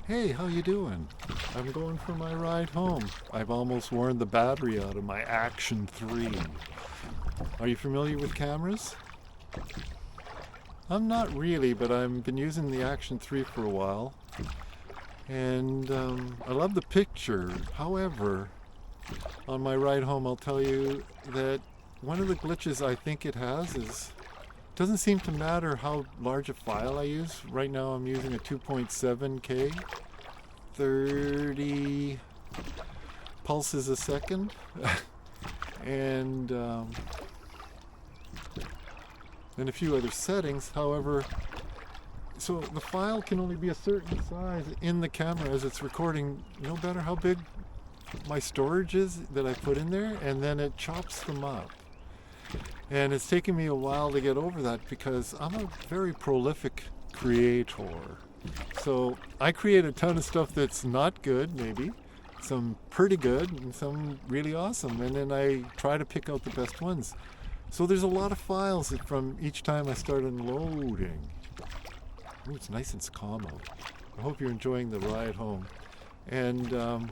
Hey, how you doing? I'm going for my ride home. I've almost worn the battery out of my Action 3. Are you familiar with cameras? I'm not really, but I've been using the Action 3 for a while. And I love the picture. However, on my ride home, I'll tell you that one of the glitches I think it has is it doesn't seem to matter how large a file I use. Right now I'm using a 2.7K, 30 pulses a second, and a few other settings. However, so the file can only be a certain size in the camera as it's recording, no matter how big my storage is that I put in there, and then it chops them up. And it's taken me a while to get over that because I'm a very prolific creator. So I create a ton of stuff that's not good, maybe, some pretty good, and some really awesome, and then I try to pick out the best ones. So there's a lot of files from each time I start unloading. Ooh, it's nice and calm out. I hope you're enjoying the ride home. And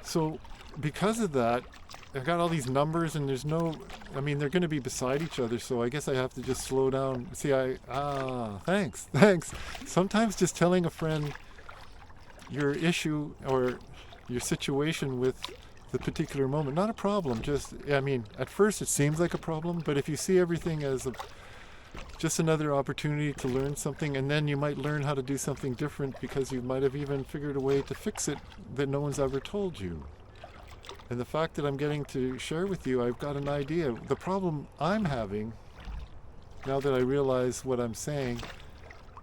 so because of that, I've got all these numbers and there's no, I mean, they're going to be beside each other, so I guess I have to just slow down. See, thanks. Sometimes just telling a friend your issue or your situation with the particular moment, not a problem, just, I mean, at first it seems like a problem, but if you see everything as just another opportunity to learn something, and then you might learn how to do something different because you might have even figured a way to fix it that no one's ever told you. And the fact that I'm getting to share with you, I've got an idea. The problem I'm having, now that I realize what I'm saying,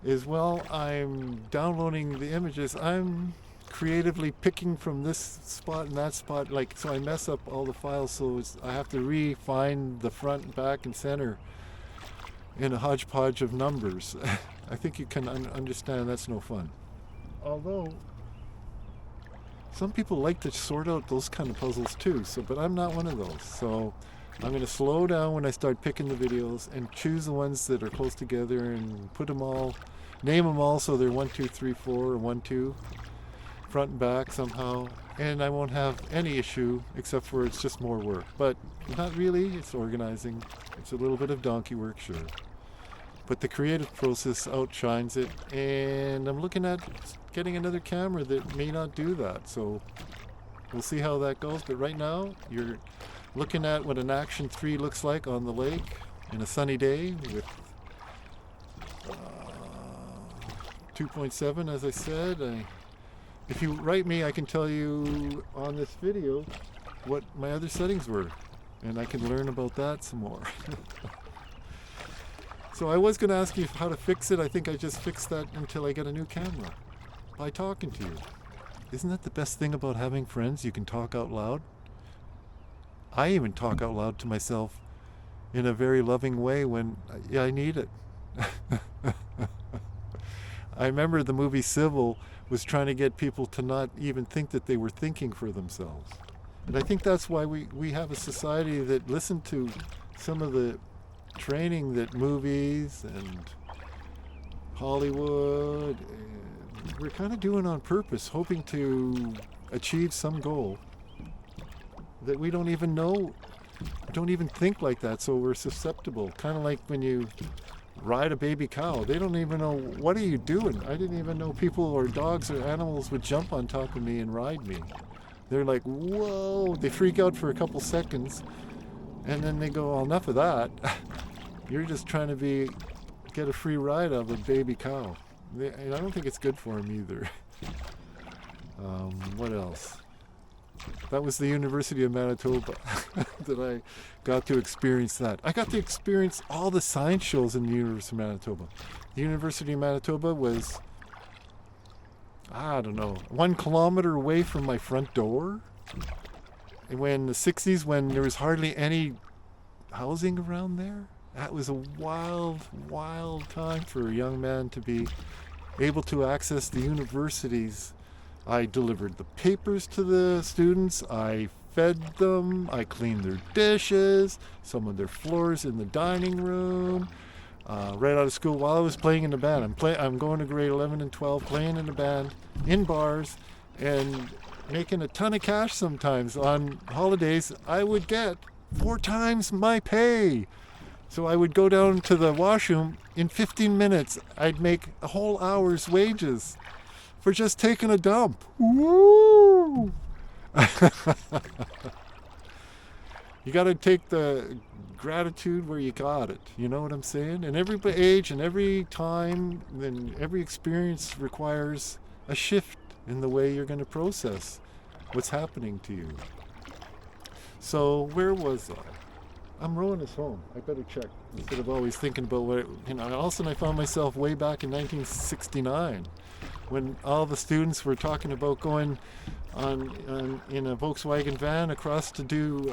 is, well, I'm downloading the images. I'm creatively picking from this spot and that spot, like, so I mess up all the files, so I have to re-find the front, back, and center in a hodgepodge of numbers. I think you can understand that's no fun. Although some people like to sort out those kind of puzzles too, but I'm not one of those. So I'm going to slow down when I start picking the videos and choose the ones that are close together and put them all, name them all so they're 1, 2, 3, 4, or 1, 2, front and back somehow. And I won't have any issue except for it's just more work. But not really, it's organizing. It's a little bit of donkey work, sure. But the creative process outshines it, and I'm looking at getting another camera that may not do that, so we'll see how that goes. But right now, you're looking at what an Action 3 looks like on the lake in a sunny day with 2.7, as I said. If you write me, I can tell you on this video what my other settings were, and I can learn about that some more. So I was going to ask you how to fix it. I think I just fixed that until I get a new camera by talking to you. Isn't that the best thing about having friends? You can talk out loud. I even talk out loud to myself in a very loving way when I need it. I remember the movie Civil was trying to get people to not even think that they were thinking for themselves. And I think that's why we have a society that listened to some of the training that movies and Hollywood, we're kind of doing on purpose, hoping to achieve some goal that we don't even know, don't even think like that, so we're susceptible. Kind of like when you ride a baby cow. They don't even know, what are you doing? I didn't even know people or dogs or animals would jump on top of me and ride me. They're like, whoa, they freak out for a couple seconds, and then they go, well, enough of that. You're just trying to get a free ride of a baby cow. And I don't think it's good for them either. What else? That was the University of Manitoba that I got to experience that. I got to experience all the science shows in the University of Manitoba. The University of Manitoba was, I don't know, 1 kilometer away from my front door. And when the 60s, when there was hardly any housing around there, that was a wild, wild time for a young man to be able to access the universities. I delivered the papers to the students, I fed them, I cleaned their dishes, some of their floors in the dining room, right out of school while I was playing in the band. I'm going to grade 11 and 12, playing in the band, in bars, and making a ton of cash sometimes. On holidays, I would get 4 times my pay. So I would go down to the washroom. In 15 minutes, I'd make a whole hour's wages for just taking a dump. Woo! You got to take the gratitude where you got it. You know what I'm saying? And every age and every time and every experience requires a shift in the way you're going to process what's happening to you. So where was I? I'm rowing us home. I better check instead of always thinking about what, all of a sudden I found myself way back in 1969 when all the students were talking about going on in a Volkswagen van across to do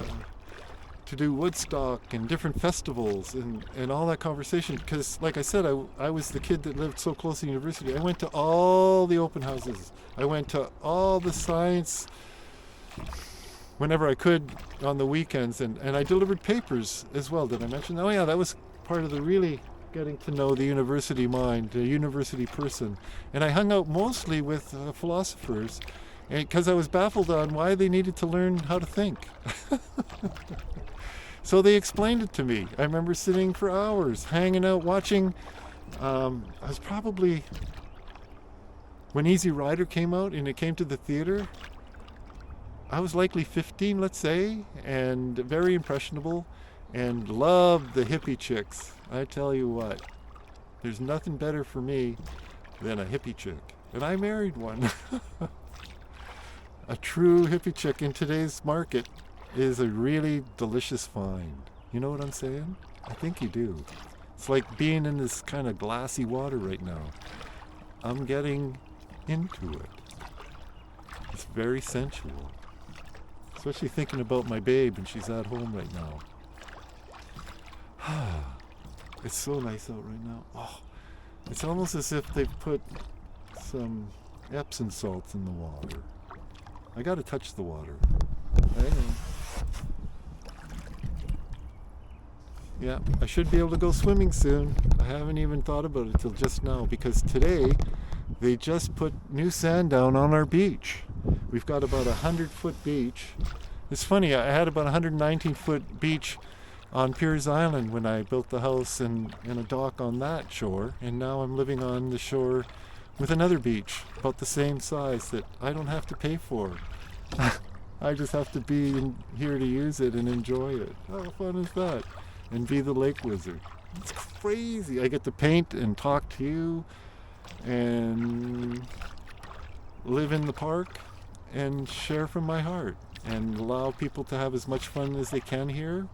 Woodstock and different festivals and all that conversation. Because like I said, I was the kid that lived so close to the university. I went to all the open houses. I went to all the science whenever I could on the weekends, and I delivered papers as well. Did I mention? Oh yeah, that was part of the really getting to know the university mind, the university person. And I hung out mostly with philosophers because I was baffled on why they needed to learn how to think. So they explained it to me. I remember sitting for hours, hanging out, watching. I was probably, when Easy Rider came out and it came to the theater, I was likely 15, let's say, and very impressionable, and loved the hippie chicks. I tell you what, there's nothing better for me than a hippie chick. And I married one. A true hippie chick in today's market is a really delicious find. You know what I'm saying? I think you do. It's like being in this kind of glassy water right now. I'm getting into it. It's very sensual. Especially thinking about my babe and she's at home right now. It's so nice out right now. Oh, it's almost as if they've put some Epsom salts in the water. I gotta touch the water. Hang on. Yeah, I should be able to go swimming soon. I haven't even thought about it till just now because today they just put new sand down on our beach. We've got about 100-foot beach. It's funny, I had about 119-foot beach on Piers Island when I built the house and a dock on that shore, and now I'm living on the shore with another beach about the same size that I don't have to pay for. I just have to be here to use it and enjoy it. How fun is that? And be the lake wizard. It's crazy. I get to paint and talk to you and live in the park and share from my heart and allow people to have as much fun as they can here.